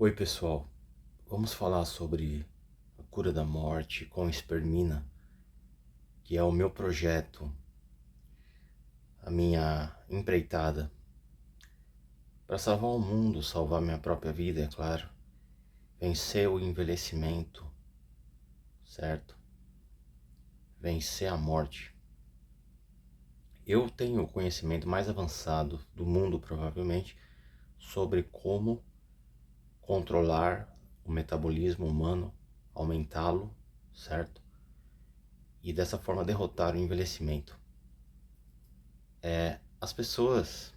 Oi, pessoal. Vamos falar sobre a cura da morte com espermina, que é o meu projeto, a minha empreitada para salvar o mundo, salvar minha própria vida, é claro, vencer o envelhecimento, certo? Vencer a morte. Eu tenho o conhecimento mais avançado do mundo, provavelmente, sobre como controlar o metabolismo humano, aumentá-lo, certo? E dessa forma derrotar o envelhecimento. As pessoas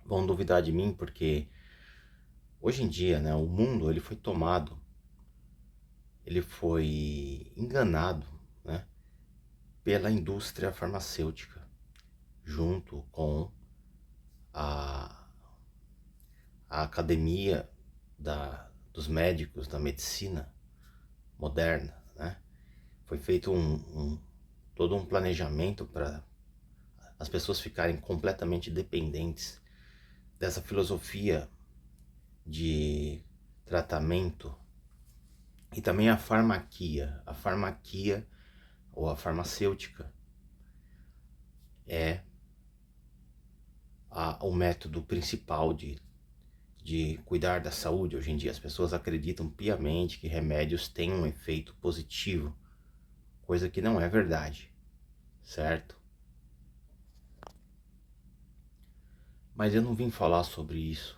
vão duvidar de mim porque hoje em dia, né, o mundo ele foi tomado, ele foi enganado, né, pela indústria farmacêutica, junto com a, a academia dos médicos da medicina moderna, né? Foi feito todo um planejamento para as pessoas ficarem completamente dependentes dessa filosofia de tratamento. E também a farmaquia ou a farmacêutica é o método principal de cuidar da saúde. Hoje em dia as pessoas acreditam piamente que remédios têm um efeito positivo, coisa que não é verdade, certo? Mas eu não vim falar sobre isso,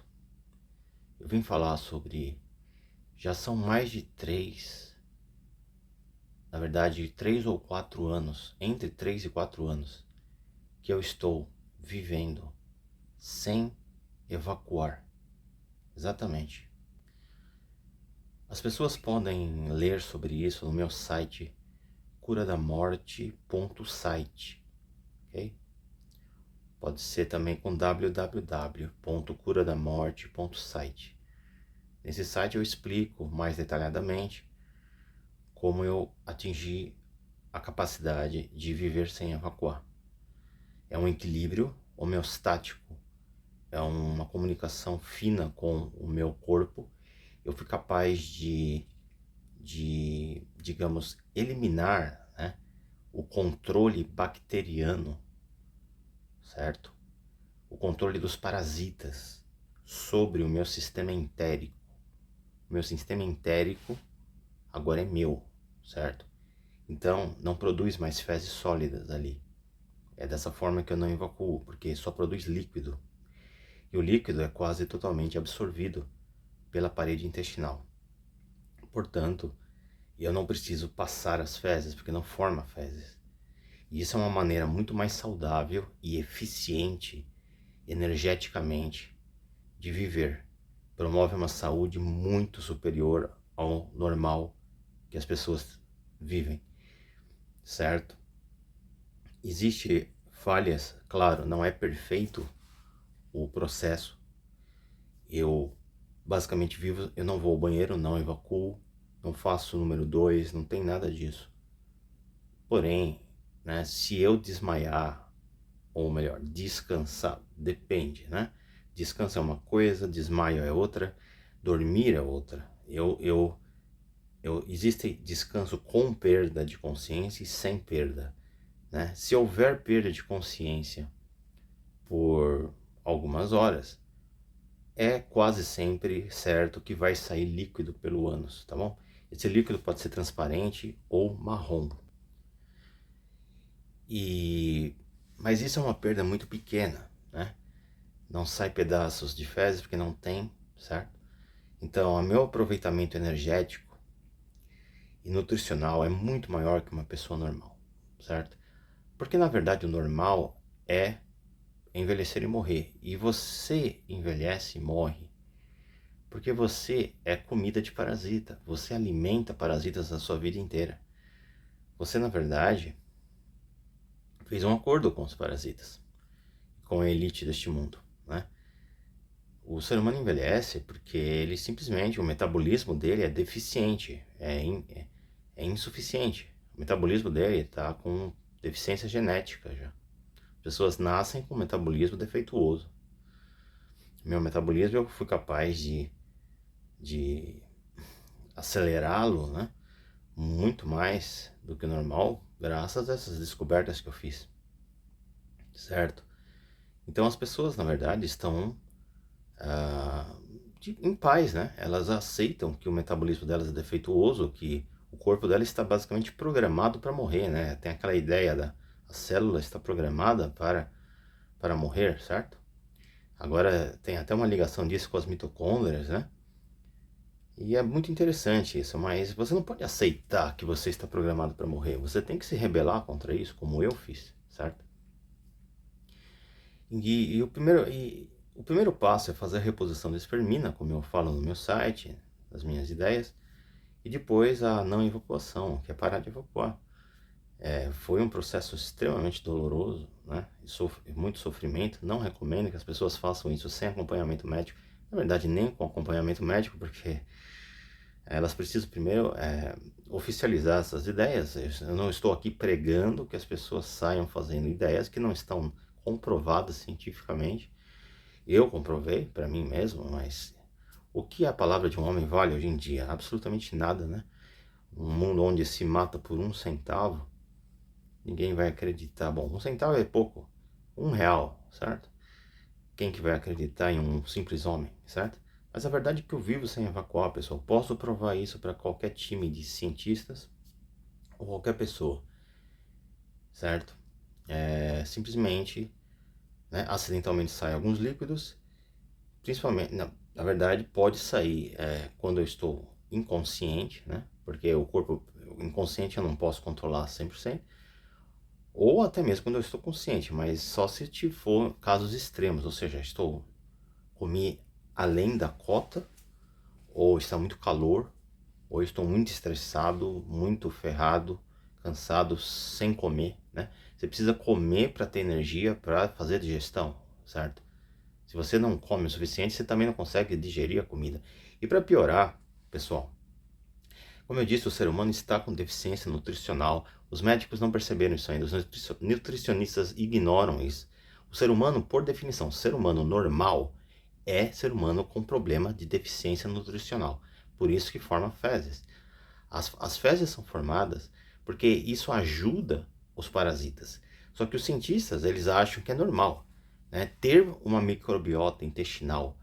eu vim falar sobre, já são mais de na verdade 3 ou 4 anos, entre 3 e 4 anos, que eu estou vivendo sem evacuar. Exatamente. As pessoas podem ler sobre isso no meu site curadamorte.site, ok? Pode ser também com www.curadamorte.site. Nesse site eu explico mais detalhadamente como eu atingi a capacidade de viver sem evacuar. É um equilíbrio homeostático, é uma comunicação fina com o meu corpo. Eu fui capaz digamos, eliminar, né, o controle bacteriano, certo? O controle dos parasitas sobre o meu sistema entérico. O meu sistema entérico agora é meu, certo? Então não produz mais fezes sólidas ali. É dessa forma que eu não evacuo, porque só produz líquido. E o líquido é quase totalmente absorvido pela parede intestinal. Portanto, eu não preciso passar as fezes, porque não forma fezes. E isso é uma maneira muito mais saudável e eficiente, energeticamente, de viver. Promove uma saúde muito superior ao normal que as pessoas vivem, certo? Existe falhas, claro, não é perfeito o processo. Eu basicamente vivo, eu não vou ao banheiro, não evacuo, não faço o número 2, não tem nada disso. Porém, né, se eu desmaiar, ou melhor, descansar, depende, né? Descanso é uma coisa, desmaio é outra, dormir é outra. Existe descanso com perda de consciência e sem perda, né? Se houver perda de consciência por algumas horas, é quase sempre certo que vai sair líquido pelo ânus, tá bom? Esse líquido pode ser transparente ou marrom. Mas isso é uma perda muito pequena, né? Não sai pedaços de fezes porque não tem, certo? Então, o meu aproveitamento energético e nutricional é muito maior que uma pessoa normal, certo? Porque na verdade o normal é envelhecer e morrer. E você envelhece e morre porque você é comida de parasita. Você alimenta parasitas a sua vida inteira. Você, na verdade, fez um acordo com os parasitas, com a elite deste mundo, né? O ser humano envelhece porque ele simplesmente, o metabolismo dele é deficiente, é insuficiente. O metabolismo dele está com deficiência genética já. Pessoas nascem com metabolismo defeituoso. meu metabolismo, eu fui capaz de acelerá-lo, né? Muito mais do que o normal, graças a essas descobertas que eu fiz, certo? Então as pessoas, na verdade, estão em paz, né? Elas aceitam que o metabolismo delas é defeituoso, que o corpo dela está basicamente programado para morrer, né? Tem aquela ideia da a célula está programada para morrer, certo? Agora tem até uma ligação disso com as mitocôndrias, né? E é muito interessante isso, mas você não pode aceitar que você está programado para morrer. Você tem que se rebelar contra isso, como eu fiz, certo? O primeiro passo é fazer a reposição da espermina, como eu falo no meu site, das minhas ideias, e depois a não evacuação, que é parar de evacuar. Foi um processo extremamente doloroso, né? E muito sofrimento. Não recomendo que as pessoas façam isso sem acompanhamento médico. Na verdade, nem com acompanhamento médico, porque elas precisam primeiro oficializar essas ideias. Eu não estou aqui pregando que as pessoas saiam fazendo ideias que não estão comprovadas cientificamente. Eu comprovei para mim mesmo, mas o que a palavra de um homem vale hoje em dia? Absolutamente nada, né? Um mundo onde se mata por 1 centavo, ninguém vai acreditar. Bom, 1 centavo é pouco, R$ 1, certo? Quem que vai acreditar em um simples homem, certo? Mas a verdade é que eu vivo sem evacuar, pessoal. Posso provar isso para qualquer time de cientistas ou qualquer pessoa, certo? Simplesmente, né, acidentalmente saem alguns líquidos, principalmente, na verdade, pode sair quando eu estou inconsciente, né? Porque o corpo inconsciente eu não posso controlar 100%, ou até mesmo quando eu estou consciente, mas só se for casos extremos, ou seja, comi além da cota, ou está muito calor, ou estou muito estressado, muito ferrado, cansado, sem comer, né? Você precisa comer para ter energia para fazer a digestão, certo? Se você não come o suficiente, você também não consegue digerir a comida. E para piorar, pessoal, como eu disse, o ser humano está com deficiência nutricional. Os médicos não perceberam isso ainda, os nutricionistas ignoram isso. O ser humano, por definição, ser humano normal é ser humano com problema de deficiência nutricional. Por isso que forma fezes. As fezes são formadas porque isso ajuda os parasitas. Só que os cientistas, eles acham que é normal, né? Ter uma microbiota intestinal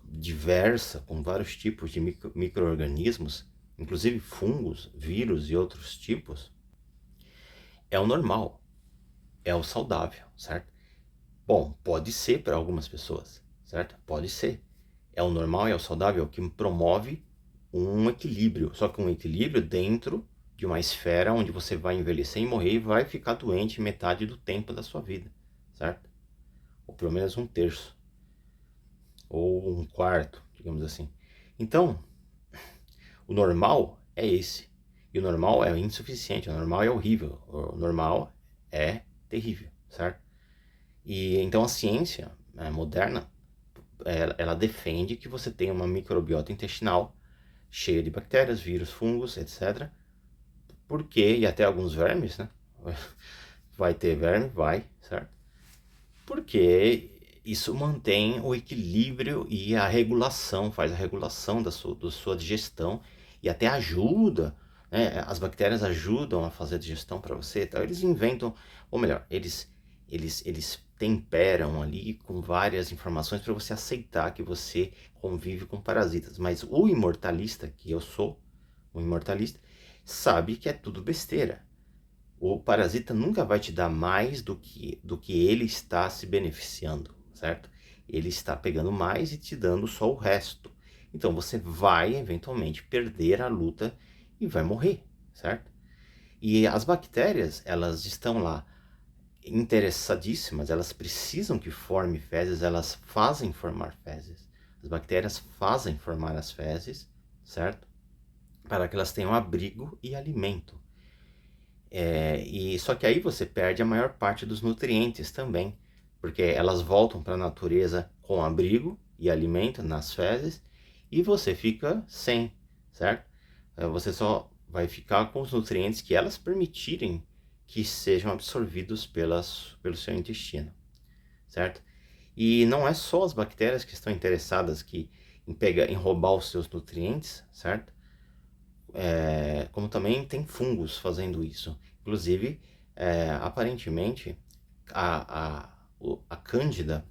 diversa, com vários tipos de micro-organismos, inclusive fungos, vírus e outros tipos, é o normal, é o saudável, certo? Bom, pode ser para algumas pessoas, certo? Pode ser. É o normal, é o saudável, que promove um equilíbrio, só que um equilíbrio dentro de uma esfera onde você vai envelhecer e morrer e vai ficar doente metade do tempo da sua vida, certo? Ou pelo menos 1/3, ou 1/4, digamos assim. Então, o normal é esse, e o normal é insuficiente, o normal é horrível, o normal é terrível, certo? E então a ciência moderna, ela defende que você tenha uma microbiota intestinal cheia de bactérias, vírus, fungos, etc. Porque, e até alguns vermes, né? Vai ter verme? Vai, certo? Porque isso mantém o equilíbrio e a regulação, faz a regulação da sua digestão e até ajuda, né? As bactérias ajudam a fazer a digestão para você. Então eles inventam, ou melhor, eles temperam ali com várias informações para você aceitar que você convive com parasitas. Mas o imortalista, que eu sou, o imortalista, sabe que é tudo besteira. O parasita nunca vai te dar mais do que ele está se beneficiando, certo? Ele está pegando mais e te dando só o resto. Então você vai eventualmente perder a luta e vai morrer, certo? E as bactérias, elas estão lá interessadíssimas, elas precisam que forme fezes, elas fazem formar fezes. As bactérias fazem formar as fezes, certo? Para que elas tenham abrigo e alimento. Só que aí você perde a maior parte dos nutrientes também, porque elas voltam para a natureza com abrigo e alimento nas fezes e você fica sem, certo? Você só vai ficar com os nutrientes que elas permitirem que sejam absorvidos pelo seu intestino, certo? E não é só as bactérias que estão interessadas em pegar, em roubar os seus nutrientes, certo? Como também tem fungos fazendo isso. Inclusive, aparentemente, a Candida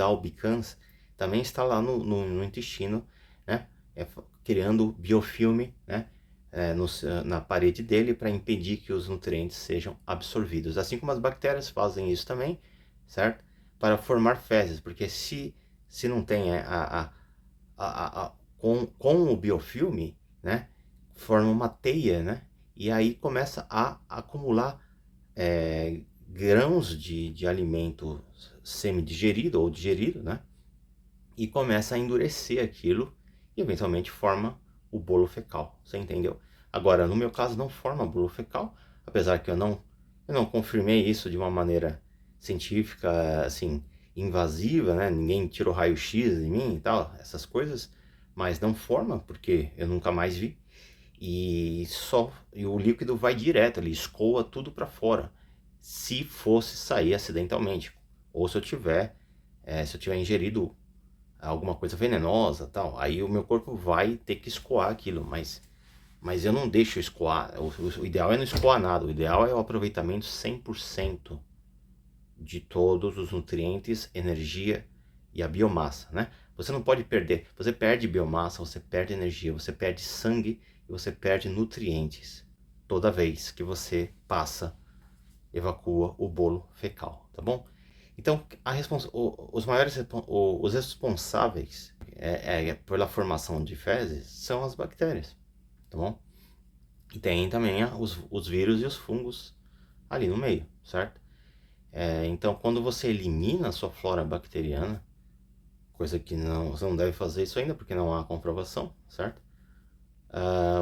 albicans, também está lá no intestino, né? Criando biofilme, né? Na parede dele para impedir que os nutrientes sejam absorvidos. Assim como as bactérias fazem isso também, certo? Para formar fezes, porque se não tem com o biofilme, né? Forma uma teia, né? E aí começa a acumular grãos de alimento semi-digerido ou digerido, né? E começa a endurecer aquilo e eventualmente forma o bolo fecal, você entendeu? Agora, no meu caso, não forma bolo fecal, apesar que eu não confirmei isso de uma maneira científica, assim, invasiva, né? Ninguém tirou raio-x em mim e tal, essas coisas, mas não forma, porque eu nunca mais vi. E o líquido vai direto, ele escoa tudo para fora, se fosse sair acidentalmente, ou se eu tiver ingerido alguma coisa venenosa, tal, aí o meu corpo vai ter que escoar aquilo, mas eu não deixo escoar. O ideal é não escoar nada, o ideal é o aproveitamento 100% de todos os nutrientes, energia e a biomassa, né? Você não pode perder, você perde biomassa, você perde energia, você perde sangue e você perde nutrientes toda vez que você evacua o bolo fecal, tá bom? Então, os responsáveis pela formação de fezes são as bactérias, tá bom? E tem também os vírus e os fungos ali no meio, certo? Então, quando você elimina a sua flora bacteriana, coisa que você não deve fazer isso ainda, porque não há comprovação, certo?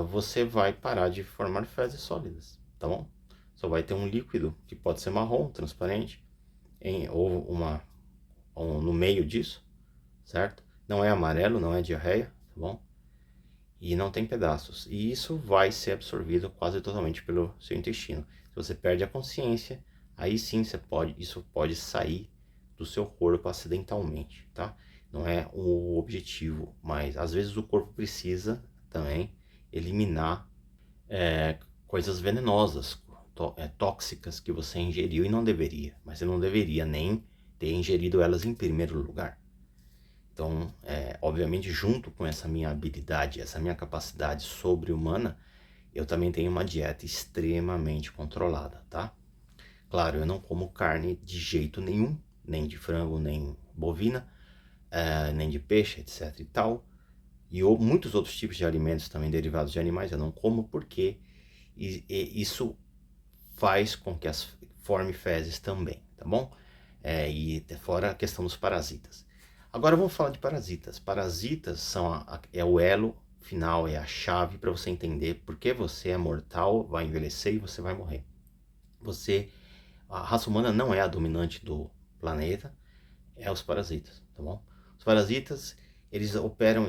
Você vai parar de formar fezes sólidas, tá bom? Só vai ter um líquido que pode ser marrom, transparente, ou no meio disso, certo? Não é amarelo, não é diarreia, tá bom? E não tem pedaços. E isso vai ser absorvido quase totalmente pelo seu intestino. Se você perde a consciência, aí sim isso pode sair do seu corpo acidentalmente, tá? Não é o objetivo, mas às vezes o corpo precisa também eliminar coisas venenosas, tóxicas que você ingeriu e não deveria. Mas você não deveria nem ter ingerido elas em primeiro lugar. Então, obviamente, junto com essa minha habilidade, essa minha capacidade sobre-humana, eu também tenho uma dieta extremamente controlada, tá? Claro, eu não como carne de jeito nenhum, nem de frango, nem bovina, nem de peixe, etc e tal. E muitos outros tipos de alimentos também derivados de animais eu não como porque isso faz com que as forme fezes também, tá bom? E fora a questão dos parasitas. Agora vamos falar de parasitas. Parasitas é o elo final, é a chave para você entender por que você é mortal, vai envelhecer e você vai morrer. A raça humana não é a dominante do planeta, é os parasitas, tá bom? Os parasitas, eles operam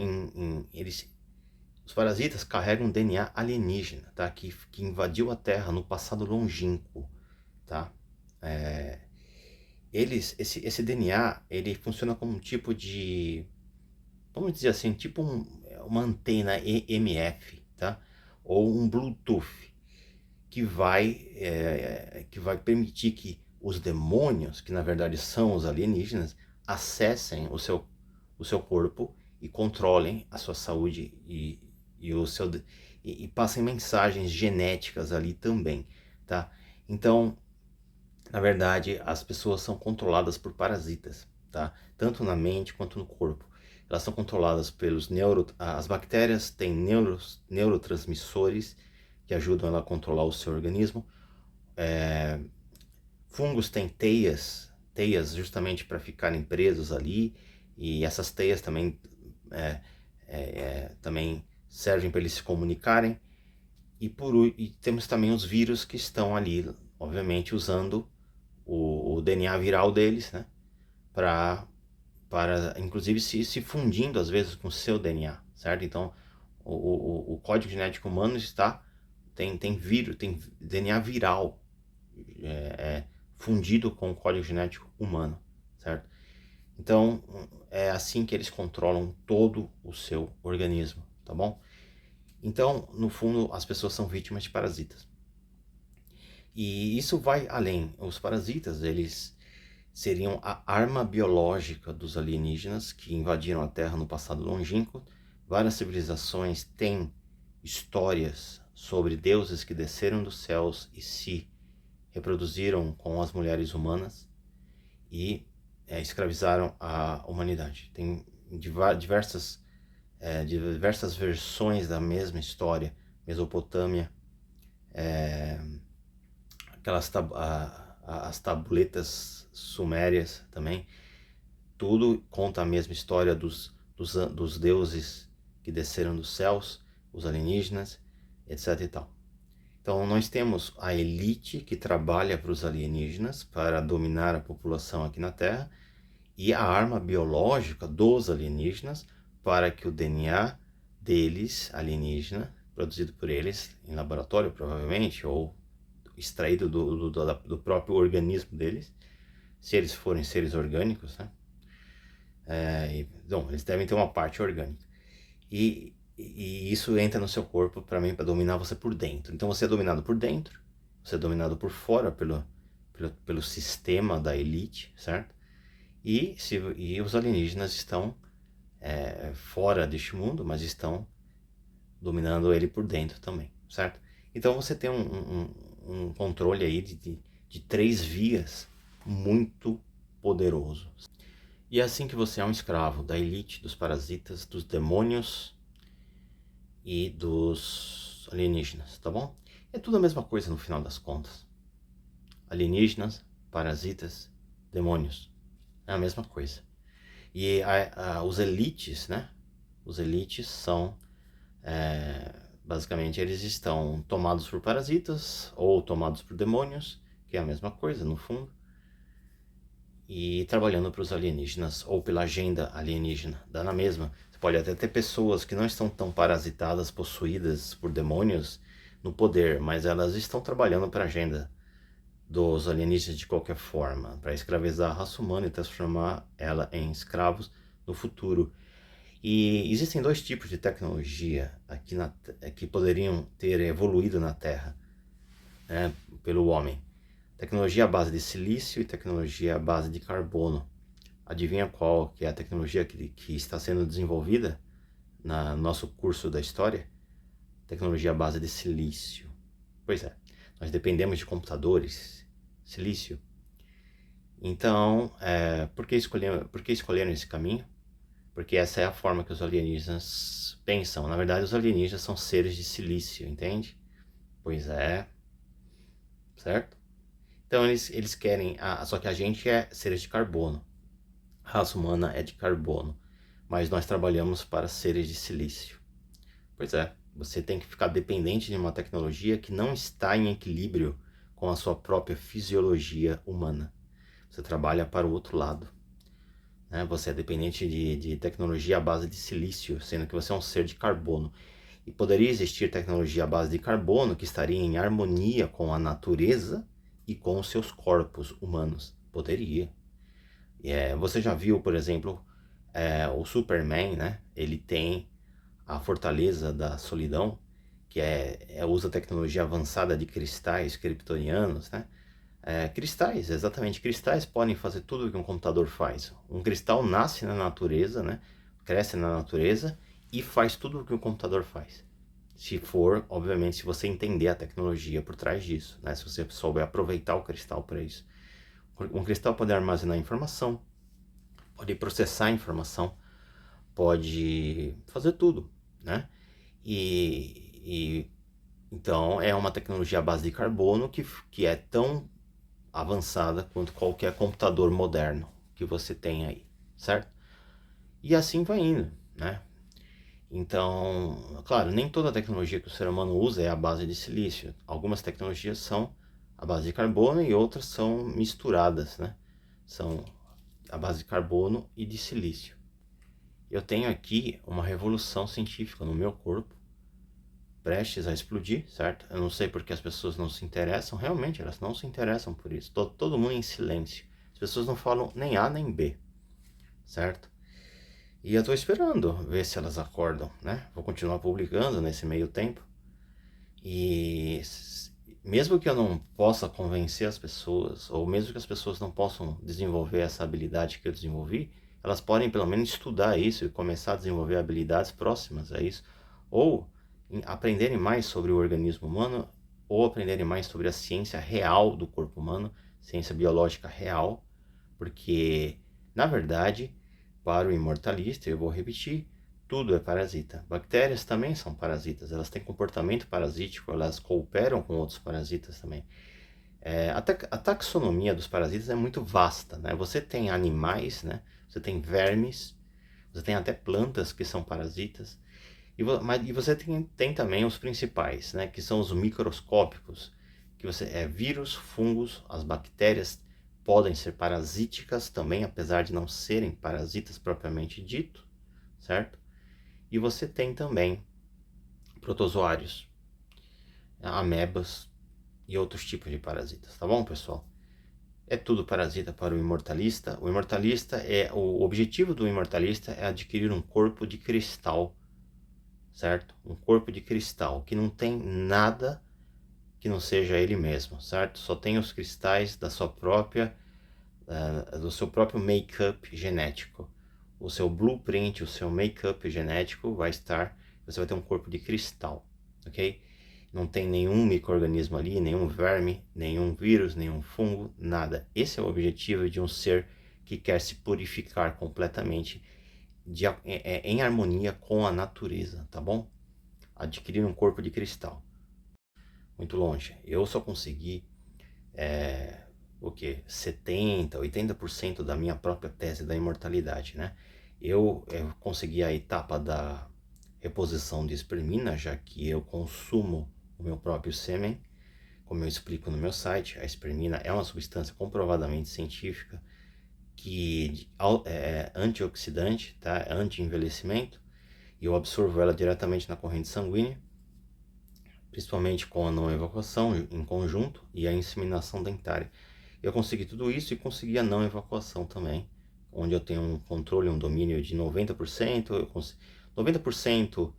os parasitas carregam DNA alienígena, tá? Que invadiu a Terra no passado longínquo, tá? Esse DNA, ele funciona como um tipo de, vamos dizer assim, tipo uma antena EMF, tá? Ou um Bluetooth, que vai permitir que os demônios, que na verdade são os alienígenas, acessem o seu corpo e controlem a sua saúde e passem mensagens genéticas ali também, tá? Então, na verdade, as pessoas são controladas por parasitas, tá? Tanto na mente quanto no corpo. Elas são controladas as bactérias têm neurotransmissores que ajudam ela a controlar o seu organismo. Fungos têm teias justamente para ficarem presos ali, e essas teias também servem para eles se comunicarem. E temos também os vírus que estão ali, obviamente, usando o DNA viral deles, né? Para inclusive se fundindo às vezes com o seu DNA, certo? Então o código genético humano tem vírus, tem DNA viral fundido com o código genético humano, certo? Então, é assim que eles controlam todo o seu organismo, tá bom? Então, no fundo, as pessoas são vítimas de parasitas. E isso vai além. Os parasitas, eles seriam a arma biológica dos alienígenas que invadiram a Terra no passado longínquo. Várias civilizações têm histórias sobre deuses que desceram dos céus e se reproduziram com as mulheres humanas e escravizaram a humanidade. Tem diversas versões da mesma história. Mesopotâmia, as tabuletas sumérias também, tudo conta a mesma história dos deuses que desceram dos céus, os alienígenas, etc e tal. Então nós temos a elite que trabalha para os alienígenas para dominar a população aqui na Terra e a arma biológica dos alienígenas para que o DNA deles, alienígena, produzido por eles em laboratório provavelmente, ou extraído do próprio organismo deles, se eles forem seres orgânicos, né? Bom, eles devem ter uma parte orgânica. E isso entra no seu corpo para dominar você por dentro. Então você é dominado por dentro, você é dominado por fora pelo sistema da elite, certo? E os alienígenas estão fora deste mundo, mas estão dominando ele por dentro também, certo? Então você tem um controle aí de 3 vias muito poderoso. E é assim que você é um escravo da elite, dos parasitas, dos demônios e dos alienígenas, tá bom? É tudo a mesma coisa no final das contas. Alienígenas, parasitas, demônios. É a mesma coisa. E os elites, né? Os elites são, basicamente, eles estão tomados por parasitas ou tomados por demônios, que é a mesma coisa, no fundo, e trabalhando para os alienígenas ou pela agenda alienígena, dá na mesma. Você pode até ter pessoas que não estão tão parasitadas, possuídas por demônios no poder, mas elas estão trabalhando para a agenda dos alienígenas de qualquer forma, para escravizar a raça humana e transformar ela em escravos no futuro. E existem 2 tipos de tecnologia aqui que poderiam ter evoluído na Terra, né, pelo homem. Tecnologia à base de silício e tecnologia à base de carbono. Adivinha qual que é a tecnologia que está sendo desenvolvida no nosso curso da história? Tecnologia à base de silício. Pois é, nós dependemos de computadores, silício. Então, por que escolheram esse caminho? Porque essa é a forma que os alienígenas pensam. Na verdade, os alienígenas são seres de silício, entende? Pois é, certo? Então eles querem, só que a gente é seres de carbono. A raça humana é de carbono, mas nós trabalhamos para seres de silício. Pois é, você tem que ficar dependente de uma tecnologia que não está em equilíbrio com a sua própria fisiologia humana. Você trabalha para o outro lado, né? Você é dependente de tecnologia à base de silício, sendo que você é um ser de carbono. E poderia existir tecnologia à base de carbono que estaria em harmonia com a natureza e com os seus corpos humanos. Poderia. Você já viu, por exemplo, o Superman, né? Ele tem a fortaleza da solidão, que usa tecnologia avançada de cristais kryptonianos, né? Cristais, exatamente, cristais podem fazer tudo o que um computador faz. Um cristal nasce na natureza, né? Cresce na natureza e faz tudo o que um computador faz. Se for, obviamente, se você entender a tecnologia por trás disso, né? Se você souber aproveitar o cristal para isso. Um cristal pode armazenar informação, pode processar informação, pode fazer tudo, né? Então é uma tecnologia à base de carbono que é tão avançada quanto qualquer computador moderno que você tem aí, certo? E assim vai indo, né? Então, claro, nem toda tecnologia que o ser humano usa é à base de silício. Algumas tecnologias são à base de carbono e outras são misturadas, né? São à base de carbono e de silício. Eu tenho aqui uma revolução científica no meu corpo, prestes a explodir, certo? Eu não sei porque as pessoas não se interessam, realmente elas não se interessam por isso. Todo mundo em silêncio. As pessoas não falam nem A nem B. certo? E eu tô esperando ver se elas acordam, né? Vou continuar publicando nesse meio tempo. E mesmo que eu não possa convencer as pessoas, ou mesmo que as pessoas não possam desenvolver essa habilidade que eu desenvolvi, elas podem pelo menos estudar isso e começar a desenvolver habilidades próximas a isso, ou aprenderem mais sobre o organismo humano, ou aprenderem mais sobre a ciência real do corpo humano, ciência biológica real, porque, na verdade, para o imortalista, eu vou repetir, tudo é parasita. Bactérias também são parasitas, elas têm comportamento parasítico, elas cooperam com outros parasitas também. A taxonomia dos parasitas é muito vasta, né? Você tem animais, né? Você tem vermes, você tem até plantas que são parasitas, e você tem também os principais, né? Que são os microscópicos, que você vírus, fungos, as bactérias podem ser parasíticas também, apesar de não serem parasitas propriamente dito, certo? E você tem também protozoários, amebas e outros tipos de parasitas, tá bom, pessoal? É tudo parasita para o imortalista. O objetivo do imortalista é adquirir um corpo de cristal, certo? Um corpo de cristal que não tem nada que não seja ele mesmo, certo? Só tem os cristais da sua própria, do seu próprio make-up genético. O seu blueprint, o seu make-up genético vai estar, você vai ter um corpo de cristal, ok? Não tem nenhum micro-organismo ali, nenhum verme, nenhum vírus, nenhum fungo, nada. Esse é o objetivo de um ser que quer se purificar completamente em harmonia com a natureza, tá bom? Adquirir um corpo de cristal. Muito longe. Eu só consegui o que? 70, 80% da minha própria tese da imortalidade, né? Eu consegui a etapa da reposição de espermina, já que eu consumo o meu próprio sêmen. Como eu explico no meu site, a espermina é uma substância comprovadamente científica que é antioxidante, tá? É anti-envelhecimento, e eu absorvo ela diretamente na corrente sanguínea, principalmente com a não evacuação em conjunto e a inseminação dentária. Eu consegui tudo isso e consegui a não evacuação também, onde eu tenho um controle, um domínio de 90%, 90%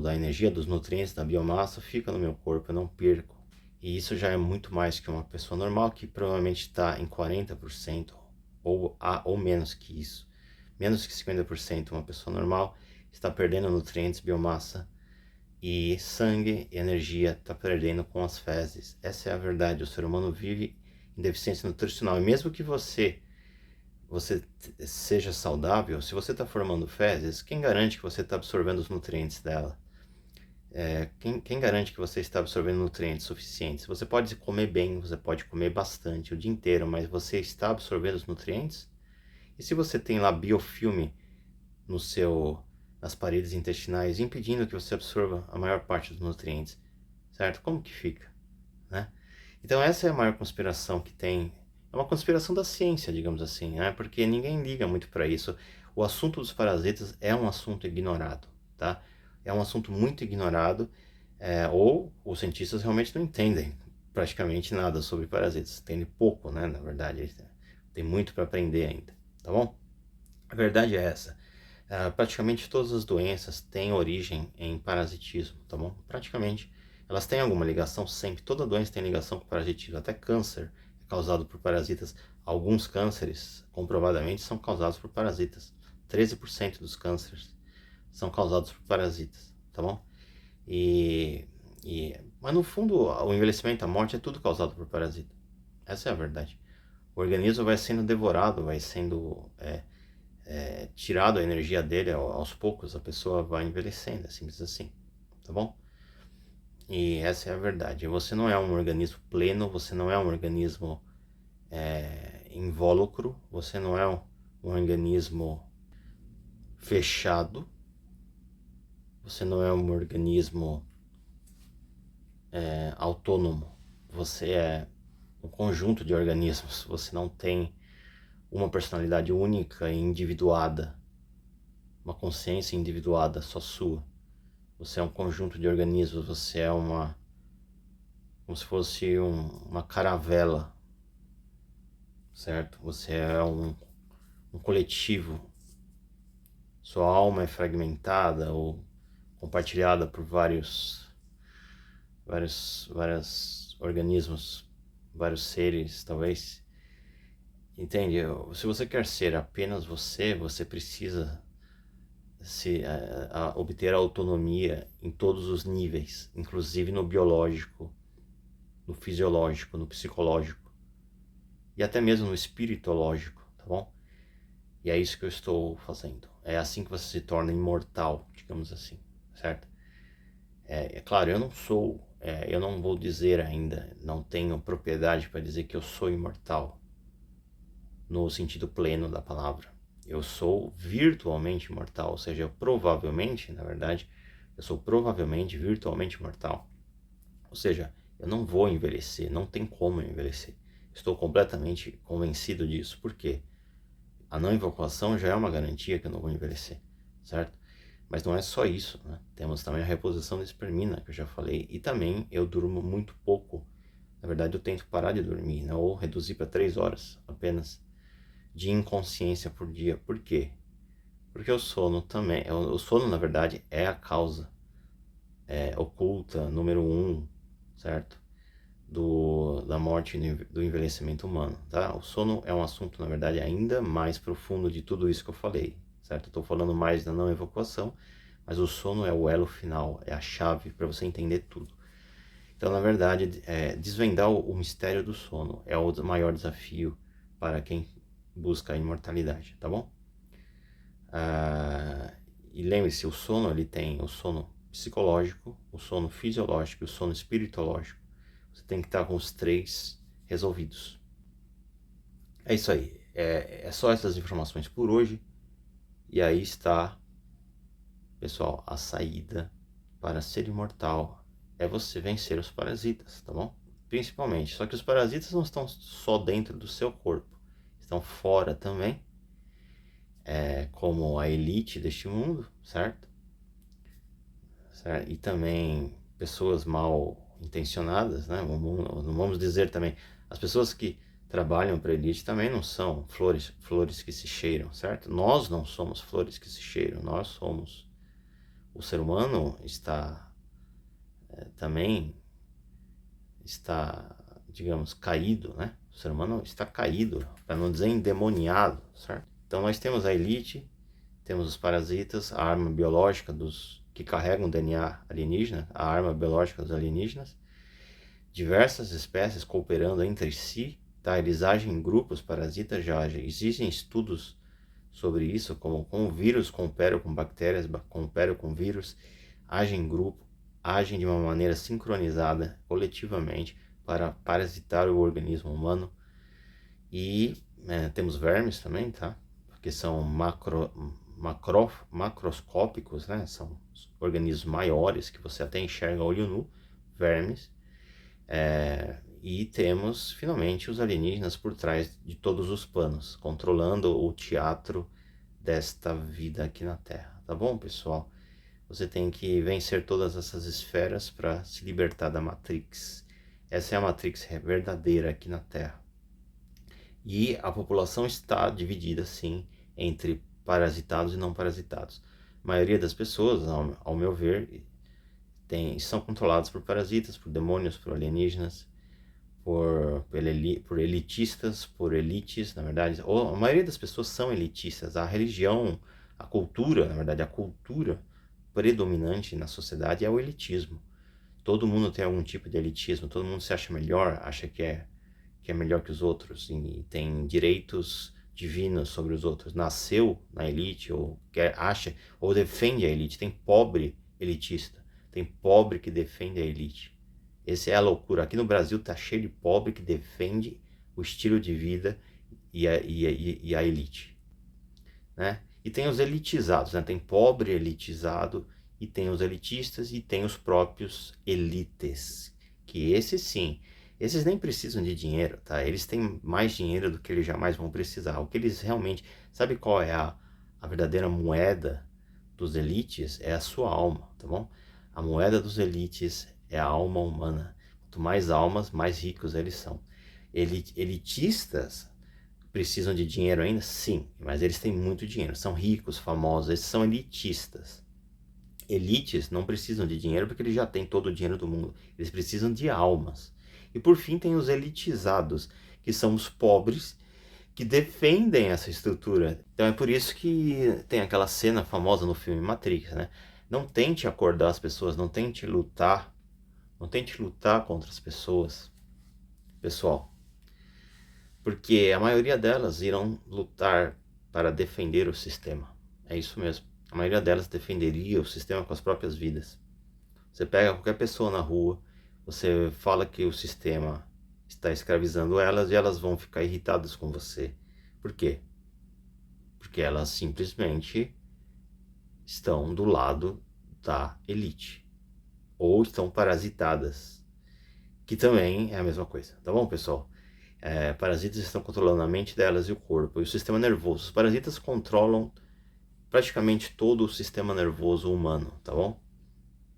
da energia, dos nutrientes, da biomassa fica no meu corpo, eu não perco. E isso já é muito mais que uma pessoa normal, que provavelmente está em 40% ou menos que isso. Menos que 50%, uma pessoa normal está perdendo nutrientes, biomassa e sangue e energia está perdendo com as fezes. Essa é a verdade, o ser humano vive em deficiência nutricional. E mesmo que você seja saudável, se você está formando fezes, quem garante que você está absorvendo os nutrientes dela? Quem garante que você está absorvendo nutrientes suficientes? Você pode comer bem, você pode comer bastante o dia inteiro, mas você está absorvendo os nutrientes? E se você tem lá biofilme no nas paredes intestinais, impedindo que você absorva a maior parte dos nutrientes, certo? Como que fica, né? Então essa é a maior conspiração que tem. É uma conspiração da ciência, digamos assim, né? Porque ninguém liga muito para isso. O assunto dos parasitas é um assunto ignorado, tá? É um assunto muito ignorado, ou os cientistas realmente não entendem praticamente nada sobre parasitas. Entendem pouco, né? Na verdade, tem muito para aprender ainda, tá bom? A verdade é essa. Praticamente todas as doenças têm origem em parasitismo, tá bom? Praticamente. Elas têm alguma ligação sempre. Toda doença tem ligação com parasitismo. Até câncer é causado por parasitas. Alguns cânceres, comprovadamente, são causados por parasitas. 13% dos cânceres são causados por parasitas, tá bom? Mas no fundo, o envelhecimento, a morte é tudo causado por parasita. Essa é a verdade. O organismo vai sendo devorado, vai sendo tirado a energia dele aos poucos, a pessoa vai envelhecendo, é simples assim, tá bom? E essa é a verdade. Você não é um organismo pleno, você não é um organismo invólucro, você não é um organismo fechado, você não é um organismo autônomo, você é um conjunto de organismos, você não tem uma personalidade única e individuada, uma consciência individuada só sua. Você é um conjunto de organismos, você é como se fosse uma caravela, certo? Você é um coletivo, sua alma é fragmentada ou compartilhada por vários organismos, vários seres, talvez. Entende? Se você quer ser apenas você, você precisa obter autonomia em todos os níveis, inclusive no biológico, no fisiológico, no psicológico e até mesmo no espiritológico, tá bom? E é isso que eu estou fazendo. É assim que você se torna imortal, digamos assim, certo? É claro, eu não vou dizer ainda, não tenho propriedade para dizer que eu sou imortal, no sentido pleno da palavra. Eu sou virtualmente imortal, ou seja, eu provavelmente, na verdade, eu sou provavelmente virtualmente imortal. Ou seja, eu não vou envelhecer, não tem como eu envelhecer. Estou completamente convencido disso. Por quê? A não invocação já é uma garantia que eu não vou envelhecer, certo? Mas não é só isso, né? Temos também a reposição da espermina, que eu já falei, e também eu durmo muito pouco. Na verdade, eu tento parar de dormir, né? Ou reduzir para 3 horas apenas de inconsciência por dia. Por quê? Porque o sono também, o sono na verdade é a causa oculta número 1, certo? Da morte e do envelhecimento humano, tá? O sono é um assunto, na verdade, ainda mais profundo de tudo isso que eu falei, certo? Eu tô falando mais da não evacuação, mas o sono é o elo final, é a chave para você entender tudo. Então, na verdade, desvendar o mistério do sono é o maior desafio para quem busca a imortalidade, tá bom? E lembre-se, o sono, ele tem o sono psicológico, o sono fisiológico e o sono espiritológico. Você tem que estar com os 3 resolvidos. É isso aí. É só essas informações por hoje. E aí está, pessoal, a saída para ser imortal é você vencer os parasitas, tá bom? Principalmente. Só que os parasitas não estão só dentro do seu corpo, estão fora também, como a elite deste mundo, certo? E também pessoas mal intencionadas, né? Não vamos dizer também, as pessoas que trabalham para a elite também não são flores que se cheiram, certo? Nós não somos flores que se cheiram, nós somos. O ser humano também está, digamos, caído, né? O ser humano está caído, para não dizer endemoniado, certo? Então nós temos a elite, temos os parasitas, a arma biológica dos que carregam o DNA alienígena, a arma biológica dos alienígenas, diversas espécies cooperando entre si, tá? Eles agem em grupos, parasitas já existem estudos sobre isso, como o vírus coopera com bactérias, coopera com vírus, agem em grupo, agem de uma maneira sincronizada, coletivamente, para parasitar o organismo humano. E temos vermes também, tá? Porque são macroscópicos, né? São organismos maiores que você até enxerga a olho nu, vermes. E temos, finalmente, os alienígenas por trás de todos os planos, controlando o teatro desta vida aqui na Terra. Tá bom, pessoal? Você tem que vencer todas essas esferas para se libertar da Matrix. Essa é a Matrix verdadeira aqui na Terra. E a população está dividida, sim, entre parasitados e não parasitados. A maioria das pessoas, ao meu ver, são controladas por parasitas, por demônios, por alienígenas, por elitistas, por elites, na verdade. A maioria das pessoas são elitistas. A religião, a cultura, na verdade, a cultura predominante na sociedade é o elitismo. Todo mundo tem algum tipo de elitismo, todo mundo se acha melhor, acha que é melhor que os outros e tem direitos divinos sobre os outros. Nasceu na elite ou acha ou defende a elite. Tem pobre elitista, tem pobre que defende a elite. Essa é a loucura. Aqui no Brasil tá cheio de pobre que defende o estilo de vida e a elite, né? E tem os elitizados, né? Tem pobre elitizado e tem os elitistas e tem os próprios elites, que esses sim, esses nem precisam de dinheiro, tá? Eles têm mais dinheiro do que eles jamais vão precisar. O que eles realmente... Sabe qual é a verdadeira moeda dos elites? É a sua alma, tá bom? A moeda dos elites é a alma humana. Quanto mais almas, mais ricos eles são. Elitistas precisam de dinheiro ainda? Sim, mas eles têm muito dinheiro, são ricos, famosos, eles são elitistas. Elites não precisam de dinheiro porque eles já têm todo o dinheiro do mundo, eles precisam de almas. E por fim tem os elitizados, que são os pobres, que defendem essa estrutura. Então é por isso que tem aquela cena famosa no filme Matrix, né? Não tente acordar as pessoas, não tente lutar contra as pessoas, pessoal, porque a maioria delas irão lutar para defender o sistema. É isso mesmo. A maioria delas defenderia o sistema com as próprias vidas. Você pega qualquer pessoa na rua, você fala que o sistema está escravizando elas e elas vão ficar irritadas com você. Por quê? Porque elas simplesmente estão do lado da elite. Ou estão parasitadas, que também é a mesma coisa. Tá bom, pessoal? Parasitas estão controlando a mente delas e o corpo e o sistema nervoso. Os parasitas controlam praticamente todo o sistema nervoso humano, tá bom?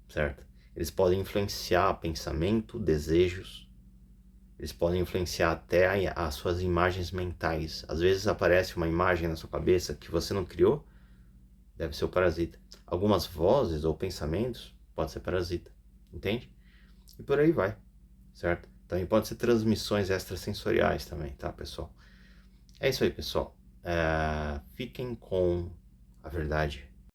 Certo? Eles podem influenciar pensamento, desejos, eles podem influenciar até as suas imagens mentais. Às vezes aparece uma imagem na sua cabeça que você não criou, deve ser o parasita. Algumas vozes ou pensamentos pode ser parasita, entende? E por aí vai, certo? Também pode ser transmissões extrasensoriais também, tá, pessoal? É isso aí, pessoal. Fiquem com a verdade.